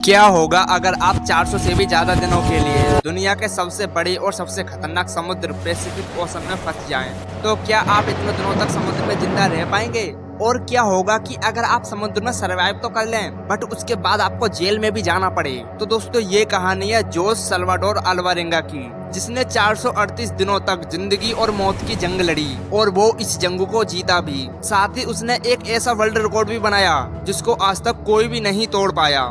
क्या होगा अगर आप 400 से भी ज्यादा दिनों के लिए दुनिया के सबसे बड़े और सबसे खतरनाक समुद्र पैसिफिक ओशन में फंस जाएं? तो क्या आप इतने दिनों तक समुद्र में जिंदा रह पाएंगे? और क्या होगा कि अगर आप समुद्र में सरवाइव तो कर लें बट उसके बाद आपको जेल में भी जाना पड़े? तो दोस्तों ये कहानी है जोस सल्वाडोर अल्वारेंगा की, जिसने 438 दिनों तक जिंदगी और मौत की जंग लड़ी और वो इस जंग को जीता भी। साथ ही उसने एक ऐसा वर्ल्ड रिकॉर्ड भी बनाया जिसको आज तक कोई भी नहीं तोड़ पाया।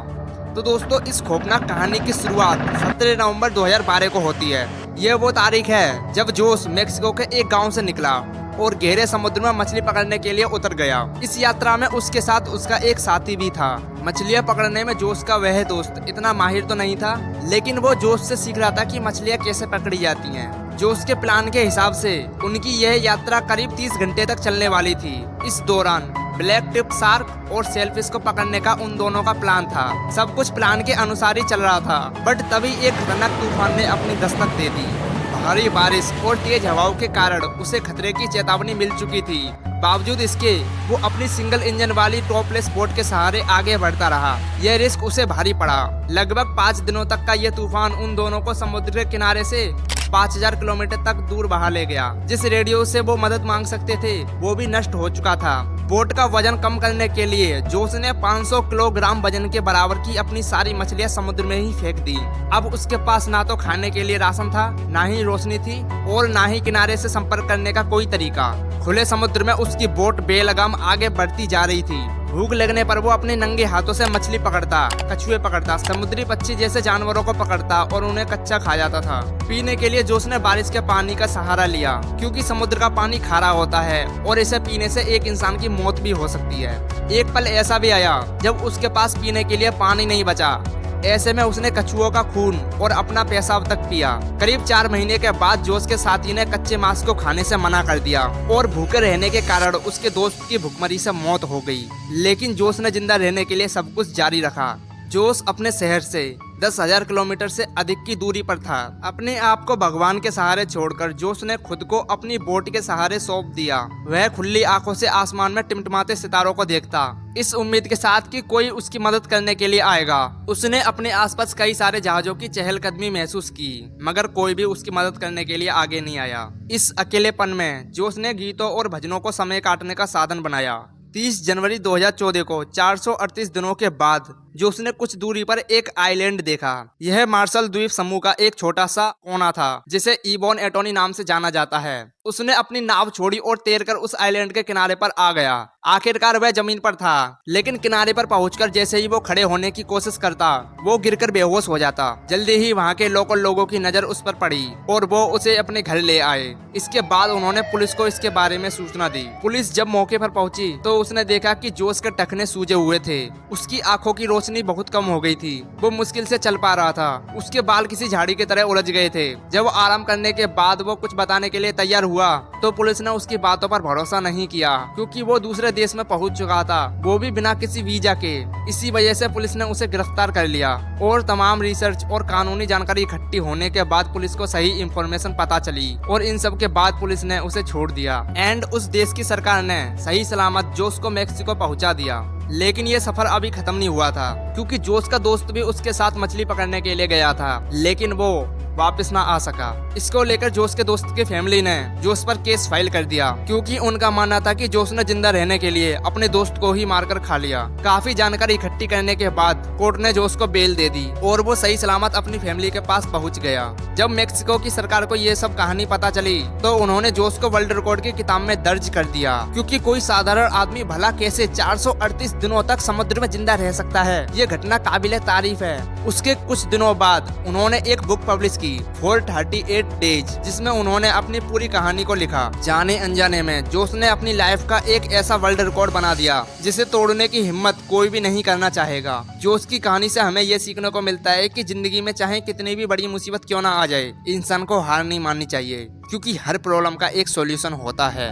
तो दोस्तों इस खौफनाक कहानी की शुरुआत 17 नवंबर 2012 को होती है। यह वो तारीख है जब जोस मेक्सिको के एक गांव से निकला और गहरे समुद्र में मछली पकड़ने के लिए उतर गया। इस यात्रा में उसके साथ उसका एक साथी भी था। मछलियां पकड़ने में जोस का वह दोस्त इतना माहिर तो नहीं था, लेकिन वो जोस से सीख रहा था कि मछलियां कैसे पकड़ी जाती हैं। जोस के प्लान के हिसाब से उनकी यह यात्रा करीब 30 घंटे तक चलने वाली थी। इस दौरान ब्लैक टिप शार्क और सेलफिश को पकड़ने का उन दोनों का प्लान था। सब कुछ प्लान के अनुसार ही चल रहा था, बट तभी एक खतरनाक तूफान ने अपनी दस्तक दे दी। भारी बारिश और तेज हवाओं के कारण उसे खतरे की चेतावनी मिल चुकी थी। बावजूद इसके वो अपनी सिंगल इंजन वाली टॉपलेस बोट के सहारे आगे बढ़ता रहा। यह रिस्क उसे भारी पड़ा। लगभग 5 दिनों तक का यह तूफान उन दोनों को समुद्र के किनारे से 5000 किलोमीटर तक दूर बहा ले गया। जिस रेडियो से वो मदद मांग सकते थे वो भी नष्ट हो चुका था। बोट का वजन कम करने के लिए जोस ने 500 किलोग्राम वजन के बराबर की अपनी सारी मछलियां समुद्र में ही फेंक दी। अब उसके पास ना तो खाने के लिए राशन था, ना ही रोशनी थी और ना ही किनारे से संपर्क करने का कोई तरीका। खुले समुद्र में उसकी बोट बेलगाम आगे बढ़ती जा रही थी। भूख लगने पर वो अपने नंगे हाथों से मछली पकड़ता, कछुए पकड़ता, समुद्री पक्षी जैसे जानवरों को पकड़ता और उन्हें कच्चा खा जाता था। पीने के लिए जोस ने बारिश के पानी का सहारा लिया, क्योंकि समुद्र का पानी खारा होता है और इसे पीने से एक इंसान की मौत भी हो सकती है। एक पल ऐसा भी आया जब उसके पास पीने के लिए पानी नहीं बचा। ऐसे में उसने कछुओं का खून और अपना पेशाब तक पिया। करीब 4 महीने के बाद जोस के साथी ने कच्चे मांस को खाने से मना कर दिया और भूखे रहने के कारण उसके दोस्त की भूखमरी से मौत हो गई। लेकिन जोस ने जिंदा रहने के लिए सब कुछ जारी रखा। जोस अपने शहर से 10,000 किलोमीटर से अधिक की दूरी पर था। अपने आप को भगवान के सहारे छोड़कर जोस ने खुद को अपनी बोट के सहारे सौंप दिया। वह खुली आंखों से आसमान में टिमटिमाते सितारों को देखता, इस उम्मीद के साथ कि कोई उसकी मदद करने के लिए आएगा। उसने अपने आसपास कई सारे जहाजों की चहलकदमी महसूस की, मगर कोई भी उसकी मदद करने के लिए आगे नहीं आया। इस अकेलेपन में जोस ने गीतों और भजनों को समय काटने का साधन बनाया। 30 जनवरी 2014 को 438 दिनों के बाद जोस ने कुछ दूरी पर एक आइलैंड देखा। यह मार्शल द्वीप समूह का एक छोटा सा कोना था, जिसे इबोन एटोनी नाम से जाना जाता है। उसने अपनी नाव छोड़ी और तैरकर उस आइलैंड के किनारे पर आ गया। आखिरकार वह जमीन पर था, लेकिन किनारे पर पहुंचकर जैसे ही वो खड़े होने की कोशिश करता, वो गिरकर बेहोश हो जाता। जल्दी ही वहाँ के लोकल लोगों की नजर उस पर पड़ी और वो उसे अपने घर ले आए। इसके बाद उन्होंने पुलिस को इसके बारे में सूचना दी। पुलिस जब मौके पर पहुंची तो उसने देखा कि जोस के टखने सूजे हुए थे। उसकी आंखों की रोशनी बहुत कम हो गई थी। वो मुश्किल से चल पा रहा था। उसके बाल किसी झाड़ी की तरह उलझ गए थे। जब आराम करने के बाद वो कुछ बताने के लिए तैयार हुआ तो पुलिस ने उसकी बातों पर भरोसा नहीं किया, क्योंकि वो दूसरे देश में पहुंच चुका था, वो भी बिना किसी वीजा के। इसी वजह से पुलिस ने उसे गिरफ्तार कर लिया और तमाम रिसर्च और कानूनी जानकारी इकट्ठी होने के बाद पुलिस को सही इंफॉर्मेशन पता चली और इन सब के बाद पुलिस ने उसे छोड़ दिया एंड उस देश की सरकार ने सही सलामत जोस को मेक्सिको पहुंचा दिया। लेकिन ये सफर अभी खत्म नहीं हुआ था, क्योंकि जोस का दोस्त भी उसके साथ मछली पकड़ने के लिए गया था, लेकिन वो वापस ना आ सका। इसको लेकर जोस के दोस्त की फैमिली ने जोस पर केस फाइल कर दिया, क्योंकि उनका मानना था कि जोस ने जिंदा रहने के लिए अपने दोस्त को ही मारकर खा लिया। काफी जानकारी इकट्ठी करने के बाद कोर्ट ने जोस को बेल दे दी और वो सही सलामत अपनी फैमिली के पास पहुंच गया। जब मेक्सिको की सरकार को ये सब कहानी पता चली तो उन्होंने जोस को वर्ल्ड रिकॉर्ड की किताब में दर्ज कर दिया, क्योंकि कोई साधारण आदमी भला कैसे 438 दिनों तक समुद्र में जिंदा रह सकता है। ये घटना काबिले तारीफ है। उसके कुछ दिनों बाद उन्होंने एक बुक पब्लिश की 438 डेज, जिसमें उन्होंने अपनी पूरी कहानी को लिखा। जाने अनजाने में जोस ने अपनी लाइफ का एक ऐसा वर्ल्ड रिकॉर्ड बना दिया जिसे तोड़ने की हिम्मत कोई भी नहीं करना चाहेगा। जोस की कहानी से हमें ये सीखने को मिलता है कि जिंदगी में चाहे कितनी भी बड़ी मुसीबत क्यों ना आ जाए, इंसान को हार नहीं माननी चाहिए, क्योंकि हर प्रॉब्लम का एक सॉल्यूशन होता है।